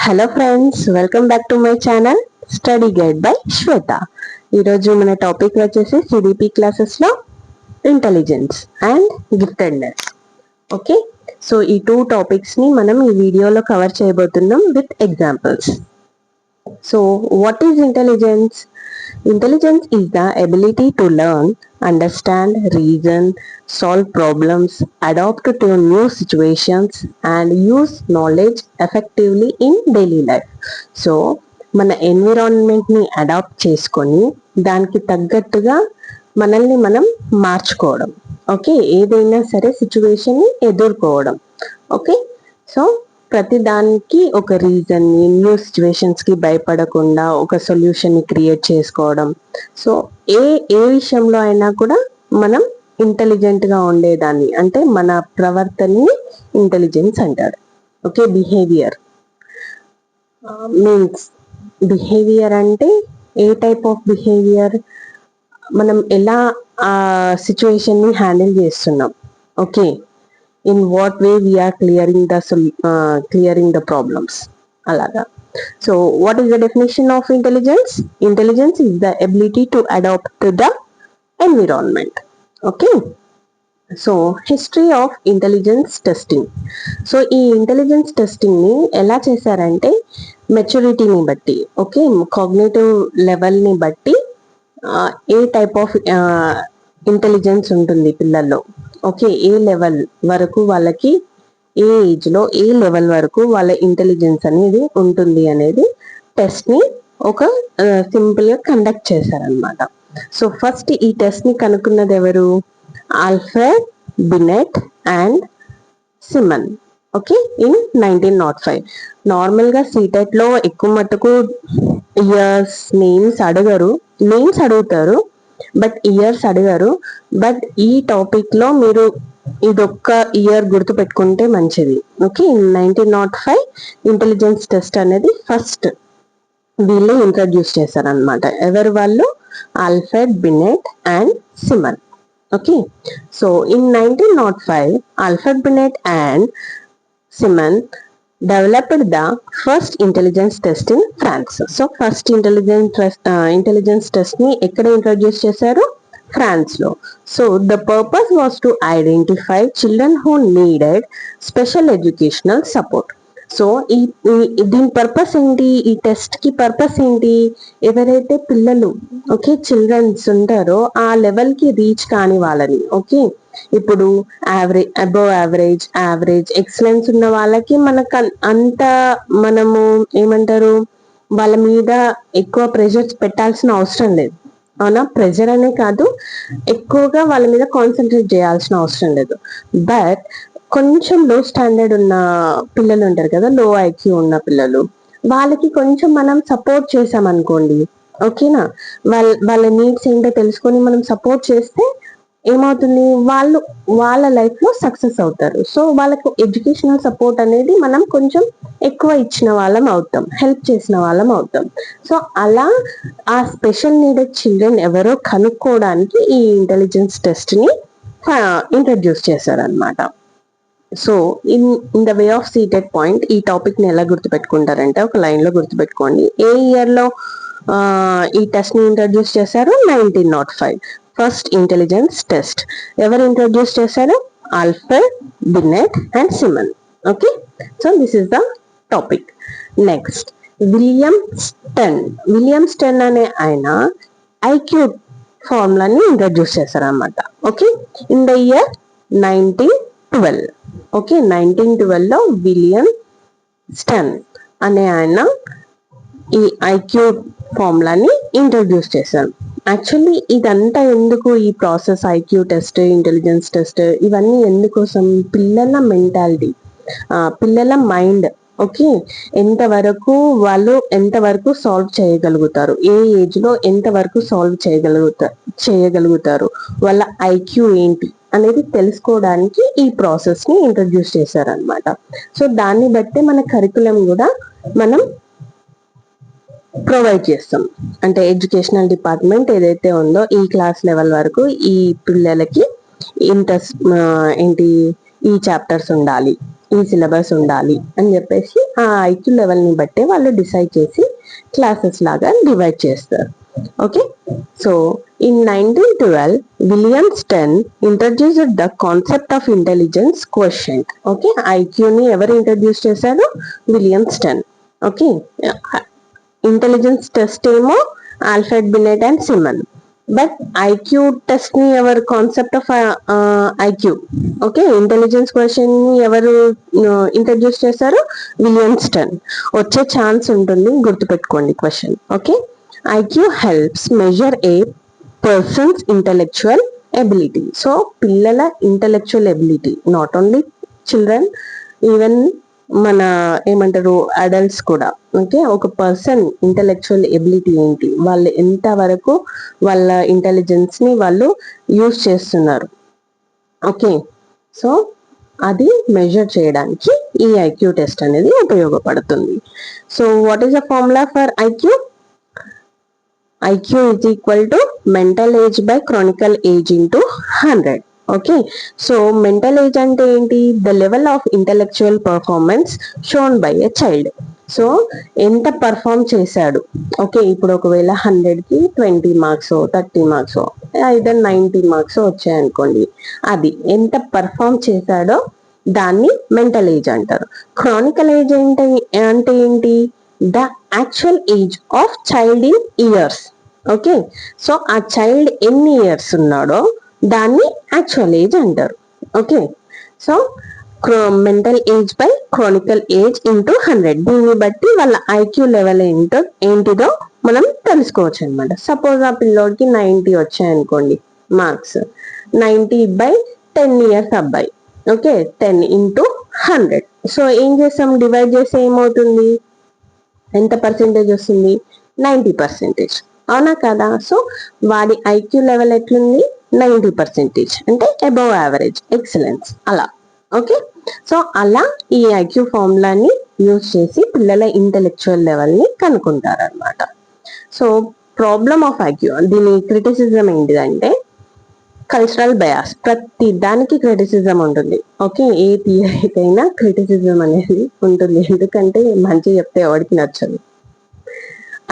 Hello friends, welcome back to my channel study guide by Shweta. ఈరోజు మన topic వచ్చేసి CDP క్లాసెస్లో intelligence and giftedness. Okay, so ఈ two టాపిక్స్ని మనం ఈ వీడియోలో కవర్ చేయబోతున్నాం with examples. So what is intelligence? Intelligence is the ability to learn, understand, reason, solve problems, adapt to new situations, and use knowledge effectively in daily life. So, మన ఎన్విరాన్మెంట్ని adapt చేసుకొని దానికి తగ్గట్టుగా మనల్ని మనం మార్చుకోవడం. ఓకే, ఏదైనా సరే సిచ్యువేషన్ని ఎదుర్కోవడం. ఓకే, సో ప్రతి దానికి ఒక రీజన్, న్యూ సిచ్యువేషన్స్ కి భయపడకుండా ఒక సొల్యూషన్ ని క్రియేట్ చేసుకోవడం. సో ఏ విషయంలో అయినా కూడా మనం ఇంటెలిజెంట్ గా ఉండేదాన్ని, అంటే మన ప్రవర్తనని ఇంటెలిజెన్స్ అంటారు. ఓకే, బిహేవియర్ మీన్స్ బిహేవియర్ అంటే ఏ టైప్ ఆఫ్ బిహేవియర్, మనం ఎలా ఆ సిచ్యువేషన్ ని హ్యాండిల్ చేస్తున్నాం. Okay, in what way we are clearing the problems alaga. So what is the definition of intelligence? Intelligence is the ability to adapt to the environment. Okay, so history of intelligence testing. So ee intelligence testing ni ela chesarante maturity ni batti, okay, cognitive level ni batti A type of intelligence ఉంటుంది పిల్లల్లో. Okay, ఏ level వరకు వాళ్ళకి, ఏ age లో ఏ level వరకు వాళ్ళ intelligence అనేది ఉంటుంది అనేది టెస్ట్ ని ఒక సింపుల్ గా కండక్ట్ చేశారనమాట. సో ఫస్ట్ ఈ టెస్ట్ ని కనుక్కున్నది ఎవరు? Alfred Binet and Simon. Okay, in 1905. Normal గా సీటెట్ లో ఎక్కువ మట్టుకు ఇయర్స్, నేమ్స్ అడుగుతారు, బట్ ఇయర్స్ అడిగారు. బట్ ఈ టాపిక్ లో మీరు ఇదొక్క ఇయర్ గుర్తు పెట్టుకుంటే మంచిది. ఓకే, 1905 ఇంటెలిజెన్స్ టెస్ట్ అనేది ఫస్ట్ వీళ్ళు ఇంట్రడ్యూస్ చేశారనమాట. ఎవరు వాళ్ళు? Alfred Binet and Simon. Okay, so in 1905 Alfred Binet and Simon developed the first intelligence test in France. So first intelligence test ni ekkada introduce chesaru? France lo. So the purpose was to identify children who needed special educational support. So దీని purpose ఏంటి? ఈ test కి purpose ఏంటి? ఎవరైతే పిల్లలు, okay, children's ఉంటారో ఆ level కి రీచ్ కాని వాళ్ళని, ఓకే, ఇప్పుడు అబవ్ యావరేజ్ ఎక్సలెన్స్ ఉన్న వాళ్ళకి మనకు అంత మనము ఏమంటారు, వాళ్ళ మీద ఎక్కువ ప్రెషర్ పెట్టాల్సిన అవసరం లేదు. అవునా? ప్రెషర్ అనే కాదు, ఎక్కువగా వాళ్ళ మీద కాన్సన్ట్రేట్ చేయాల్సిన అవసరం లేదు. బట్ కొంచెం లో స్టాండర్డ్ ఉన్న పిల్లలు ఉంటారు కదా, లో ఐక్యూ ఉన్న పిల్లలు, వాళ్ళకి కొంచెం మనం సపోర్ట్ చేసామనుకోండి, ఓకేనా, వాళ్ళ నీడ్స్ ఏంటో తెలుసుకొని మనం సపోర్ట్ చేస్తే ఏమవుతుంది, వాళ్ళ లైఫ్ లో సక్సెస్ అవుతారు. సో వాళ్ళకు ఎడ్యుకేషనల్ సపోర్ట్ అనేది మనం కొంచెం ఎక్కువ ఇచ్చిన వాళ్ళం అవుతాం, హెల్ప్ చేసిన వాళ్ళం అవుతాం. సో అలా ఆ స్పెషల్ నీడెడ్ చిల్డ్రన్ ఎవరో కనుక్కోవడానికి ఈ ఇంటెలిజెన్స్ టెస్ట్ ని ఇంట్రడ్యూస్ చేశారనమాట. So in the way of seated point ఈ టాపిక్ ని ఎలా గుర్తుపెట్టుకుంటారంటే, ఒక లైన్ లో గుర్తుపెట్టుకోండి. ఏ ఇయర్ లో ఈ టెస్ట్ ని ఇంట్రడ్యూస్ చేశారు? 1905 ఫస్ట్ ఇంటెలిజెన్స్ టెస్ట్. ఎవరు ఇంట్రడ్యూస్ చేశారు? Alfred Binet and Simon. Okay, so this is the topic. Next, William Stern అనే ఆయన ఐక్యూ ఫార్ములాని ఇంట్రడ్యూస్ చేశారన్నమాట. Okay, in the year 1912. Okay, 1912 లో విలియం స్టెన్ అనే ఆయన ఈ ఐక్యూ ఫార్ములాని ఇంట్రడ్యూస్ చేశారు. యాక్చువల్లీ ఇదంతా ఎందుకు, ఈ process, IQ test, intelligence test, ఇవన్నీ ఎందుకోసం? పిల్లల మెంటాలిటీ, పిల్లల మైండ్, ఓకే, ఎంతవరకు సాల్వ్ చేయగలుగుతారు, ఏ ఏజ్ లో ఎంతవరకు సాల్వ్ చేయగలుగుతారు, వాళ్ళ ఐక్యూ ఏంటి అనేది తెలుసుకోవడానికి ఈ ప్రాసెస్ ని ఇంట్రడ్యూస్ చేశారనమాట. సో దాన్ని బట్టి మన కరికులం కూడా మనం ప్రొవైడ్ చేస్తాం. అంటే ఎడ్యుకేషనల్ డిపార్ట్మెంట్ ఏదైతే ఉందో ఈ క్లాస్ లెవెల్ వరకు ఈ పిల్లలకి ఈ చాప్టర్స్ ఉండాలి, ఈ సిలబస్ ఉండాలి అని చెప్పేసి ఆ ఐక్యూ లెవెల్ని బట్టే వాళ్ళు డిసైడ్ చేసి క్లాసెస్ లాగా డివైడ్ చేస్తారు. Okay, so in 1912 William Stern introduced the concept of intelligence quotient. Okay, ఐక్యూని ఎవరు ఇంట్రడ్యూస్ చేశారు? William Stern. Okay, intelligence test ఏమో Alfred Binet and Simon. But IQ test ని ఎవరు concept of IQ, okay, intelligence question ని ఎవరు introduce చేశారు? William Sten. వచ్చే ఛాన్స్ ఉంటుంది, గుర్తుపెట్టుకోండి question. Okay, IQ helps measure a person's intellectual ability. So పిల్లల intellectual ability, not only children, even మన ఏమంటారు అడల్ట్స్ కూడా. ఓకే, ఒక పర్సన్ ఇంటెలెక్చువల్ ఎబిలిటీ ఏంటి, వాళ్ళు ఎంత వరకు వాళ్ళ ఇంటెలిజెన్స్ ని వాళ్ళు యూజ్ చేస్తున్నారు. ఓకే, సో అది మెజర్ చేయడానికి ఈ ఐక్యూ టెస్ట్ అనేది ఉపయోగపడుతుంది. So what is the formula for IQ? IQ is equal to mental age by chronicle age into 100. Okay, so mental age అంటే ఏంటి? The level of intellectual performance shown by a child. So ఎంత perform చేశాడు. Okay, ఇప్పుడు ఒకవేళ 100కి 20 marks 30 marks అయితే 90 marks వచ్చాయనుకోండి, అది ఎంత perform చేశాడో దాన్ని మెంటల్ ఏజ్ అంటారు. క్రానికల్ ఏజ్ అంటే ఏంటి? The actual age of child in years. Okay, so ఆ చైల్డ్ ఎన్ని ఇయర్స్ ఉన్నాడో దాన్ని యాక్చువల్ ఏజ్ అంటారు. Okay, so mental age by Chronicle age into 100. దీన్ని బట్టి వాళ్ళ ఐక్యూ లెవెల్ ఏంటిదో మనం తెలుసుకోవచ్చు అనమాట. సపోజ్ ఆ పిల్లోడికి 90 వచ్చాయనుకోండి మార్క్స్, 90 బై 10 ఇయర్స్ అబ్బాయి. Okay, 10 into 100. సో ఏం చేస్తాం? డివైడ్ చేస్తే ఏమవుతుంది? ఎంత పర్సెంటేజ్ వస్తుంది? 90%. అవునా కదా? సో వాడి ఐక్యూ లెవెల్ ఎట్లుంది? 90%, అంటే అబవ్ యావరేజ్, ఎక్సలెన్స్ అలా. ఓకే, సో అలా ఈ ఐక్యూ ఫార్ములాని యూజ్ చేసి పిల్లల ఇంటెలెక్చువల్ లెవెల్ ని కనుక్కుంటారు అనమాట. సో ప్రాబ్లమ్ ఆఫ్ ఐక్యూ, దీని క్రిటిసిజం ఏంటిదంటే కల్చరల్ బయాస్. ప్రతి దానికి క్రిటిసిజం ఉంటుంది. ఓకే, ఏ థియరీకైనా క్రిటిసిజం అనేది ఉంటుంది, ఎందుకంటే మంచి చెప్తే ఎవరికి నచ్చదు.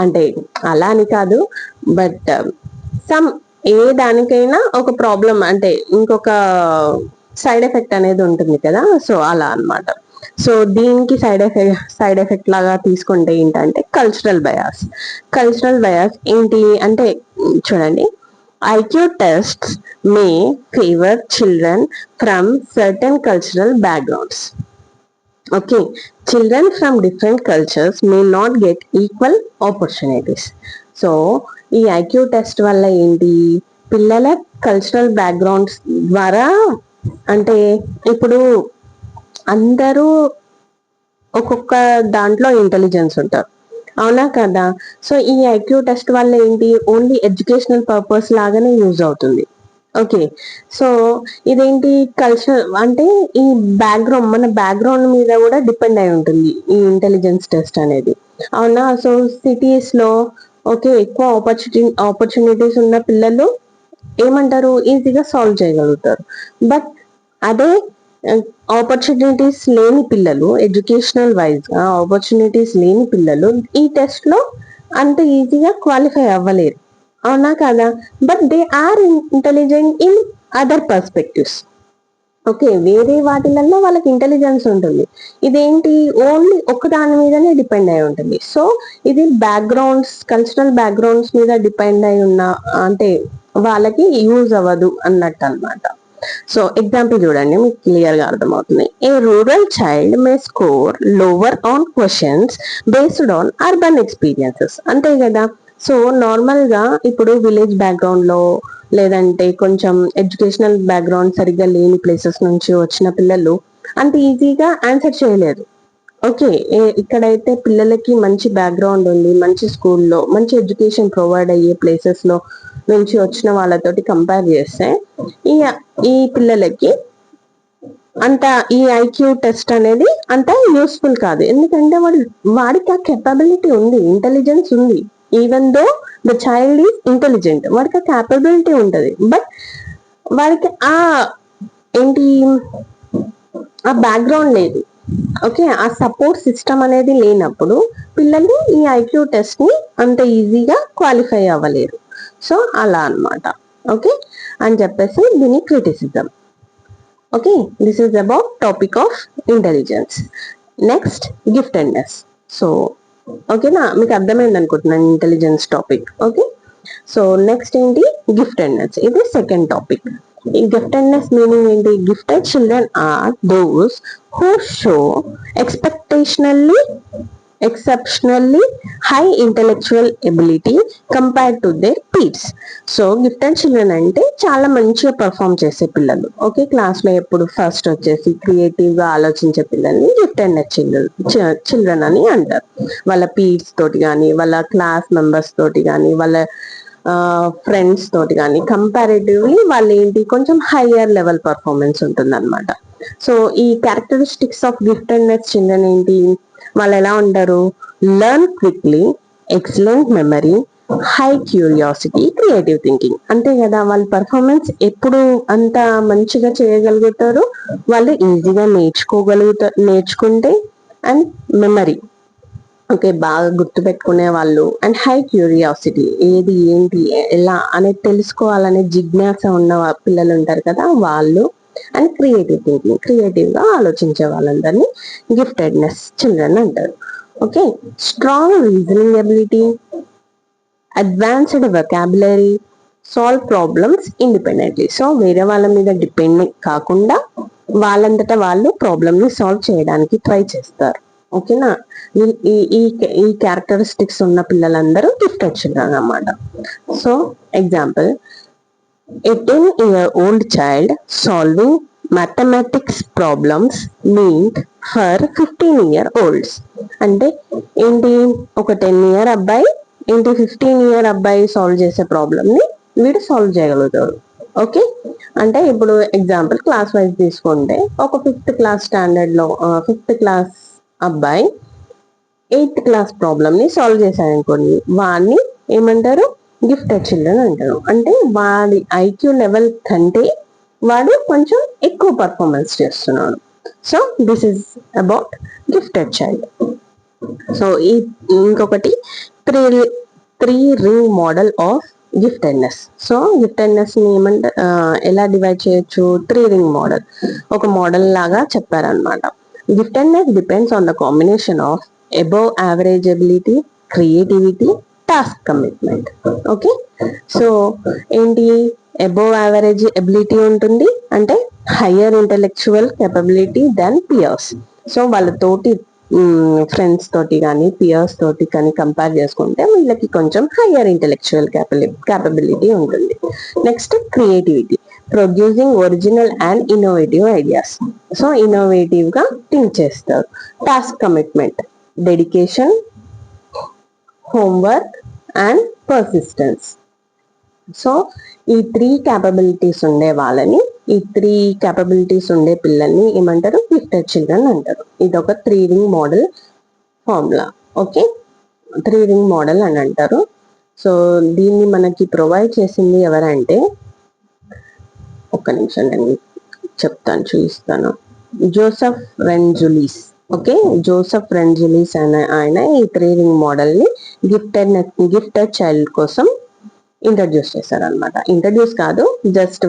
అంటే అలా అని కాదు, బట్ సమ్ ఏ దానికైనా ఒక ప్రాబ్లం అంటే ఇంకొక సైడ్ ఎఫెక్ట్ అనేది ఉంటుంది కదా. సో అలా అన్నమాట. సో దీనికి సైడ్ ఎఫెక్ట్ లాగా తీసుకుంటే ఏంటంటే కల్చరల్ బయాస్. కల్చరల్ బయాస్ ఏంటి అంటే చూడండి, IQ tests may favour children from certain cultural backgrounds. Okay, children from different cultures may not get equal opportunities. So ఈ ఐక్యూ టెస్ట్ వల్ల ఏంటి? పిల్లల కల్చరల్ బ్యాక్గ్రౌండ్స్ ద్వారా, అంటే ఇప్పుడు అందరూ ఒక్కొక్క దాంట్లో ఇంటెలిజెన్స్ ఉంటారు, అవునా కదా? సో ఈ ఐక్యూ టెస్ట్ వల్ల ఏంటి? ఓన్లీ ఎడ్యుకేషనల్ పర్పస్ లాగానే యూజ్ అవుతుంది. ఓకే, సో ఇదేంటి? కల్చర్ అంటే ఈ బ్యాక్గ్రౌండ్, మన బ్యాక్గ్రౌండ్ మీద కూడా డిపెండ్ అయి ఉంటుంది ఈ ఇంటెలిజెన్స్ టెస్ట్ అనేది, అవునా? సో సిటీస్ లో ఓకే ఎక్కువ ఆపర్చునిటీస్ ఉన్న పిల్లలు ఏమంటారు? ఈజీగా సాల్వ్ చేయగలుగుతారు. బట్ అదే ఆపర్చునిటీస్ లేని పిల్లలు, ఎడ్యుకేషనల్ వైజ్ గా ఆపర్చునిటీస్ లేని పిల్లలు ఈ టెస్ట్ లో అంత ఈజీగా క్వాలిఫై అవ్వలేరు, అవునా కదా? But they are intelligent in other perspectives. Okay, వేరే వాటిలలో వాళ్ళకి ఇంటెలిజెన్స్ ఉంటుంది. ఇదేంటి? ఓన్లీ ఒక దాని మీదనే డిపెండ్ అయి ఉంటుంది. సో ఇది బ్యాక్గ్రౌండ్స్, కల్చరల్ బ్యాక్గ్రౌండ్స్ మీద డిపెండ్ అయి ఉన్న, అంటే వాళ్ళకి యూజ్ అవ్వదు అన్నట్టు అనమాట. సో ఎగ్జాంపుల్ చూడండి, మీకు క్లియర్ గా అర్థమవుతుంది. ఏ rural child May score lower on questions based on urban experiences. అంతే కదా? సో నార్మల్ గా ఇప్పుడు విలేజ్ బ్యాక్గ్రౌండ్ లో, లేదంటే కొంచెం ఎడ్యుకేషనల్ బ్యాక్గ్రౌండ్ సరిగ్గా లేని ప్లేసెస్ నుంచి వచ్చిన పిల్లలు అంత ఈజీగా ఆన్సర్ చేయలేరు. ఓకే, ఇక్కడైతే పిల్లలకి మంచి బ్యాక్గ్రౌండ్ ఉంది, మంచి స్కూల్లో మంచి ఎడ్యుకేషన్ ప్రొవైడ్ అయ్యే ప్లేసెస్ లో నుంచి వచ్చిన వాళ్ళతోటి కంపేర్ చేస్తే ఈ పిల్లలకి అంత ఈ ఐక్యూ టెస్ట్ అనేది అంత యూస్ఫుల్ కాదు. ఎందుకంటే వాడికి ఆ కెపబిలిటీ ఉంది, ఇంటెలిజెన్స్ ఉంది. Even though the child is intelligent, వాడికి ఆ క్యాపబిలిటీ ఉంటుంది. బట్ వాడికి ఆ ఏంటి ఆ బ్యాక్గ్రౌండ్ లేదు, ఓకే, ఆ సపోర్ట్ సిస్టమ్ అనేది లేనప్పుడు పిల్లలు ఈ ఐక్యూ టెస్ట్ ని అంత ఈజీగా క్వాలిఫై అవ్వలేరు. సో అలా అన్నమాట. ఓకే అని చెప్పేసి దీని criticism. Okay, this is about topic of intelligence. Next giftedness. So ఓకేనా, మీకు అర్థమైంది అనుకుంటున్నాను intelligence topic. Okay, so next ఏంటి, గిఫ్టెడ్నెస్. ఇది సెకండ్ టాపిక్. ఈ గిఫ్టెడ్నెస్ మీనింగ్ ఏంటి? Gifted children are those who show exceptionally exceptionally high intellectual ability compared to their peers. So gifted children అంటే చాలా మంచిగా పర్ఫామ్ చేసే పిల్లలు. ఓకే, క్లాస్ లో ఎప్పుడు ఫస్ట్ వచ్చేసి క్రియేటివ్ గా ఆలోచించే పిల్లల్ని గిఫ్టెడ్ చిల్డ్రన్ అని అంటారు. వాళ్ళ పీర్స్ తోటి కానీ, వాళ్ళ క్లాస్ మెంబర్స్ తోటి కానీ, వాళ్ళ ఫ్రెండ్స్ తోటి కానీ కంపారిటివ్లీ వాళ్ళు ఏంటి, కొంచెం హయ్యర్ లెవెల్ పర్ఫార్మెన్స్ ఉంటుంది అనమాట. సో ఈ క్యారెక్టరిస్టిక్స్ ఆఫ్ గిఫ్టెడ్నెస్ చిల్డ్రన్ ఏంటి, వాళ్ళు ఎలా ఉంటారు? Learn quickly, excellent memory, high curiosity, creative thinking. అంతే కదా, వాళ్ళ పర్ఫార్మెన్స్ ఎప్పుడు అంత మంచిగా చేయగలుగుతారు, వాళ్ళు ఈజీగా నేర్చుకుంటే, అండ్ మెమరీ, ఓకే, బాగా గుర్తు పెట్టుకునే వాళ్ళు, అండ్ హై క్యూరియాసిటీ, ఏది ఏంటి ఎలా అనేది తెలుసుకోవాలనే జిజ్ఞాస ఉన్న పిల్లలు ఉంటారు కదా వాళ్ళు, అండ్ క్రియేటివ్ థింకింగ్, క్రియేటివ్ గా ఆలోచించే వాళ్ళందరినీ గిఫ్టెడ్నెస్ చిల్డ్రన్ అంటారు. Okay, strong reasoning ability, advanced vocabulary, solve problems independently. So వేరే వాళ్ళ మీద డిపెండ్ కాకుండా వాళ్ళంతటా వాళ్ళు ప్రాబ్లమ్ ని సాల్వ్ చేయడానికి ట్రై చేస్తారు. ఓకేనా, ఈ క్యారెక్టరిస్టిక్స్ ఉన్న పిల్లలందరూ గిఫ్టెడ్ చిల్డ్రన్ అన్నమాట. So example, a 10-year-old child solving mathematics problems meant for 15-year-olds. అంటే ఏంటి, ఒక 10-year అబ్బాయి ఏంటి 15-year అబ్బాయి సాల్వ్ చేసే ప్రాబ్లమ్ ని వీడు సాల్వ్ చేయగలుగుతాడు. ఓకే, అంటే ఇప్పుడు ఎగ్జాంపుల్ క్లాస్ వైజ్ తీసుకుంటే ఒక 5th క్లాస్ స్టాండర్డ్ లో 5th క్లాస్ అబ్బాయి 8th క్లాస్ ప్రాబ్లమ్ ని సాల్వ్ చేశాడు అనుకోండి, వాడిని ఏమంటారు, గిఫ్టెడ్ చిల్డ్రన్ అంటారు. అంటే వాడి ఐక్యూ లెవెల్ కంటే వాడు కొంచెం ఎక్కువ పర్ఫార్మెన్స్ చేస్తున్నాడు. So this is about gifted child. So ఈ ఇంకొకటి three ring model of giftedness. So giftedness ని ఎలా డివైడ్ చేయొచ్చు? 3 రింగ్ మోడల్, ఒక మోడల్ లాగా చెప్పారనమాట. Giftedness depends on the combination of above average ability, creativity, task commitment. Okay, so ఏంటి, above average ability ఉంటుంది అంటే higher intellectual capability than peers. So వాళ్ళతోటి ఫ్రెండ్స్ తోటి కానీ పియర్స్ తోటి కానీ కంపేర్ చేసుకుంటే వీళ్ళకి కొంచెం హయ్యర్ ఇంటెలెక్చువల్ క్యాపబిలిటీ ఉంటుంది. Next creativity, producing original and innovative ideas. So innovative గా థింక్ చేస్తారు. Task commitment, dedication, homework and persistence. So ఈ 3 క్యాపబిలిటీస్ ఉండే వాళ్ళని, ఈ 3 క్యాపబిలిటీస్ ఉండే పిల్లల్ని ఏమంటారు? గిఫ్టెడ్ చిల్డ్రన్ అంటారు. ఇది ఒక 3 ring model formula. Okay, 3 ring model అని అంటారు. సో దీన్ని మనకి ప్రొవైడ్ చేసింది ఎవరంటే, ఒక్క నిమిషం నేను చెప్తాను, చూపిస్తాను, జోసెఫ్ రెన్జులిస్. ఓకే, జోసెఫ్ రెన్జులిస్ అనే ఆయన ఈ 3 రింగ్ మోడల్ ని గిఫ్టెడ్ చైల్డ్ కోసం ఇంట్రడ్యూస్ చేశారనమాట. ఇంట్రడ్యూస్ కాదు, జస్ట్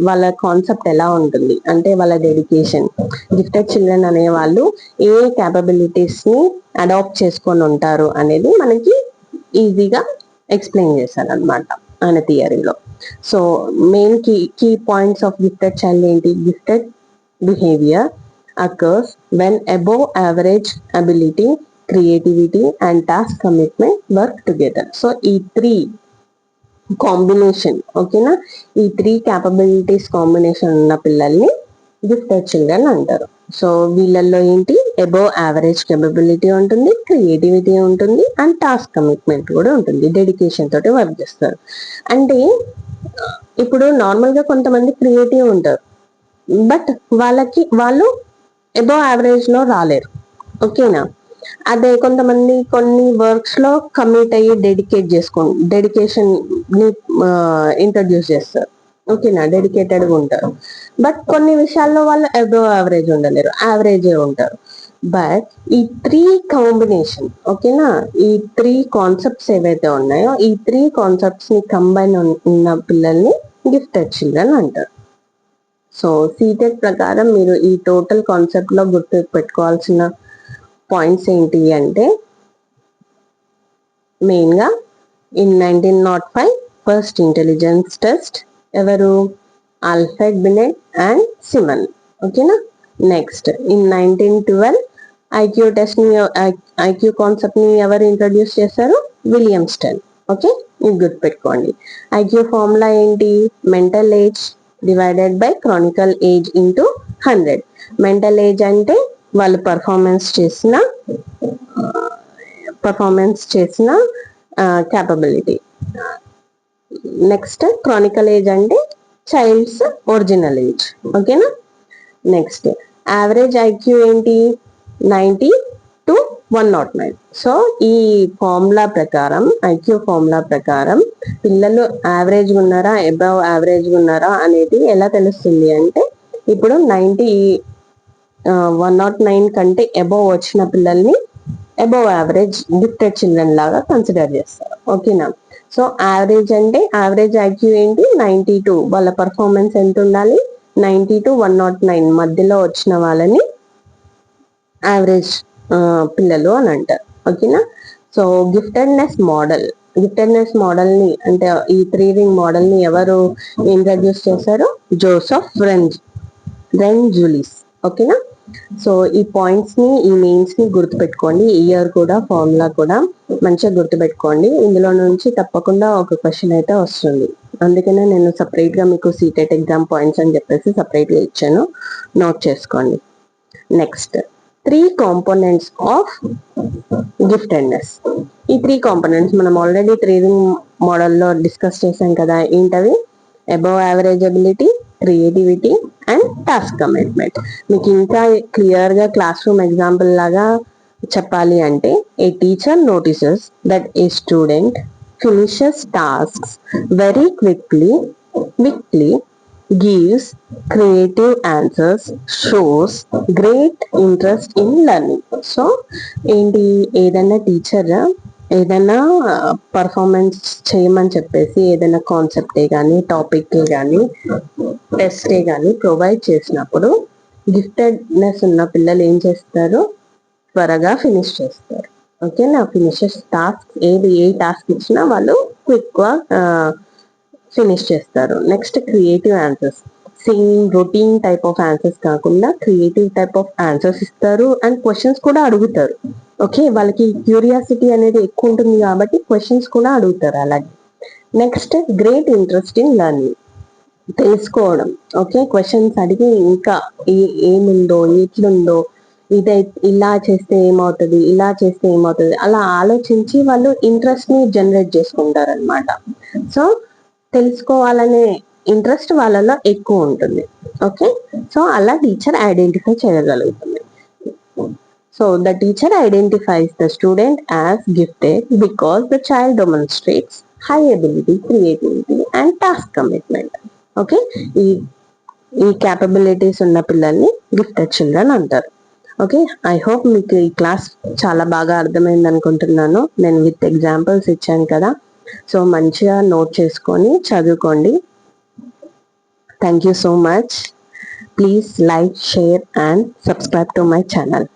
వాళ్ళ కాన్సెప్ట్ ఎలా ఉంటుంది అంటే వాళ్ళ డెడికేషన్, గిఫ్టెడ్ చిల్డ్రన్ అనే వాళ్ళు ఏ క్యాపబిలిటీస్ ని అడాప్ట్ చేసుకొని ఉంటారు అనేది మనకి ఈజీగా ఎక్స్ప్లెయిన్ చేశారనమాట ఆయన థియరీలో. So main key points of gifted child ఏంటి? Gifted behaviour occurs when above average ability, creativity and task commitment work together. So ఈ 3 కాంబినేషన్, ఓకేనా, ఈ 3 క్యాపబిలిటీస్ కాంబినేషన్ ఉన్న పిల్లల్ని గిఫ్టెడ్ చిల్డ్రన్ అంటారు. సో వీళ్ళల్లో ఏంటి, అబవ్ యావరేజ్ కేపబిలిటీ ఉంటుంది, క్రియేటివిటీ ఉంటుంది, అండ్ టాస్క్ కమిట్మెంట్ కూడా ఉంటుంది, డెడికేషన్ తోటి వర్క్ చేస్తారు. అంటే ఇప్పుడు నార్మల్ గా కొంతమంది క్రియేటివ్ ఉంటారు, బట్ వాళ్ళు అబవ్ యావరేజ్ లో రాలేరు. ఓకేనా, అదే కొంతమంది కొన్ని వర్క్స్ లో కమిట్ అయ్యి డెడికేషన్ ని ఇంట్రడ్యూస్ చేస్తారు. ఓకేనా, డెడికేటెడ్గా ఉంటారు. బట్ కొన్ని విషయాల్లో వాళ్ళు అబవ్ యావరేజ్ ఉండలేరు, యావరేజే ఉంటారు. బట్ ఈ 3 కాంబినేషన్, ఓకేనా, ఈ 3 కాన్సెప్ట్స్ ఏవైతే ఉన్నాయో ఈ 3 కాన్సెప్ట్స్ ని కంబైన్ ఉన్న పిల్లల్ని గిఫ్టెడ్ చిల్డ్రన్ అంటారు. సో సీటెడ్ ప్రకారం మీరు ఈ టోటల్ కాన్సెప్ట్ లో గుర్తు పెట్టుకోవాల్సిన పాయింట్స్ ఏంటి అంటే, మెయిన్ గా ఇన్ 1905 ఫస్ట్ ఇంటెలిజెన్స్ టెస్ట్ ఎవరు, ఆల్ఫ్రెడ్ బినెట్ అండ్ సిమన్. ఓకేనా. నెక్స్ట్ ఇన్ 1912 ఐక్యూ టెస్ట్ ని, ఐక్యూ కాన్సెప్ట్ ని ఎవరు ఇంట్రడ్యూస్ చేశారు, విలియం స్టెన్. ఓకే, ఇది గుర్తుపెట్టుకోండి. ఐక్యూ ఫార్ములా ఏంటి, mental age divided by Chronicle age into 100. Mental age అంటే వాళ్ళు పర్ఫార్మెన్స్ చేసిన క్యాపబిలిటీ. నెక్స్ట్ క్రానికల్ ఏజ్ అంటే చైల్డ్స్ ఒరిజినల్ ఏజ్. ఓకేనా. నెక్స్ట్ యావరేజ్ ఐక్యూ ఏంటి, 90 to 109. సో ఈ ఫార్ములా ప్రకారం, ఐక్యూ ఫార్ములా ప్రకారం పిల్లలు యావరేజ్ ఉన్నారా అబవ్ యావరేజ్ ఉన్నారా అనేది ఎలా తెలుస్తుంది అంటే, ఇప్పుడు 109 కంటే అబవ్ వచ్చిన పిల్లల్ని అబవ్ యావరేజ్ గిఫ్టెడ్ చిల్డ్రన్ లాగా కన్సిడర్ చేస్తారు. ఓకేనా. సో యావరేజ్ అంటే యావరేజ్ ఐక్యూ ఏంటి, 92. వాళ్ళ పర్ఫార్మెన్స్ ఎంత ఉండాలి, 90 to 109 మధ్యలో వచ్చిన వాళ్ళని యావరేజ్ పిల్లలు అని అంటారు. ఓకేనా. సో గిఫ్టెడ్నెస్ మోడల్ ని అంటే ఈ 3 రింగ్ మోడల్ ని ఎవరు ఇంట్రడ్యూస్ చేశారు, జోసెఫ్ రెన్జులిస్. ఓకేనా. సో ఈ పాయింట్స్ ని, ఈ మెయిన్స్ ని గుర్తుపెట్టుకోండి. ఇయర్ కూడా, ఫార్ములా కూడా మంచిగా గుర్తుపెట్టుకోండి. ఇందులో నుంచి తప్పకుండా ఒక క్వశ్చన్ అయితే వస్తుంది. అందుకనే నేను సపరేట్ గా మీకు సీటెట్ ఎగ్జామ్ పాయింట్స్ అని చెప్పేసి సపరేట్ గా ఇచ్చాను, నోట్ చేసుకోండి. Next 3 components of giftedness. ఈ 3 కాంపోనెంట్స్ మనం ఆల్రెడీ 3 రింగ్ మోడల్లో డిస్కస్ చేశాం కదా. ఏంటవి, above average ability, creativity and task commitment. మీకు ఇంకా క్లియర్ గా క్లాస్ రూమ్ ఎగ్జాంపుల్ లాగా చెప్పాలి అంటే, a teacher notices that a student finishes tasks very quickly, gives creative answers, shows great interest in learning. So ఏంటి, ఏదైనా టీచర్ ఏదైనా performance చేయమని చెప్పేసి ఏదైనా కాన్సెప్టే కానీ, టాపిక్కే కానీ, టెస్టే కానీ ప్రొవైడ్ చేసినప్పుడు గిఫ్టెడ్నెస్ ఉన్న పిల్లలు ఏం చేస్తారు, త్వరగా ఫినిష్ చేస్తారు. ఓకేనా. ఫినిషెస్ టాస్క్, ఏ టాస్క్ ఇచ్చినా వాళ్ళు క్విక్గా ఫినిష్ చేస్తారు. Next creative answers, same routine type of answers కాకుండా క్రియేటివ్ టైప్ ఆఫ్ ఆన్సర్స్ ఇస్తారు అండ్ క్వశ్చన్స్ కూడా అడుగుతారు. ఓకే, వాళ్ళకి క్యూరియాసిటీ అనేది ఎక్కువ ఉంటుంది కాబట్టి క్వశ్చన్స్ కూడా అడుగుతారు. అలాగే next great interest in learning, తెలుసుకోవడం. ఓకే, క్వశ్చన్స్ అడిగి ఇంకా ఏముందో, ఎట్లుందో, ఇదే ఇలా చేస్తే ఏమవుతుంది, ఇలా చేస్తే ఏమవుతుంది, అలా ఆలోచించి వాళ్ళు ఇంట్రెస్ట్ ని జనరేట్ చేసుకుంటారు అనమాట. సో తెలుసుకోవాలనే ఇంట్రెస్ట్ వాళ్ళలో ఎక్కువ ఉంటుంది. ఓకే, సో అలా టీచర్ ఐడెంటిఫై చేయగలుగుతుంది. So the teacher identifies the student as gifted because the child demonstrates high ability, creativity and task commitment. Okay, ఈ క్యాపబిలిటీస్ ఉన్న పిల్లల్ని గిఫ్టెడ్ చిల్డ్రన్ అంటారు. ఓకే, ఐ హోప్ మీకు ఈ క్లాస్ చాలా బాగా అర్థమైంది అనుకుంటున్నాను. నేను విత్ ఎగ్జాంపుల్స్ ఇచ్చాను కదా. సో మంచిగా నోట్ చేసుకొని చదువుకోండి. Thank you so much. Please like, share and subscribe to my channel.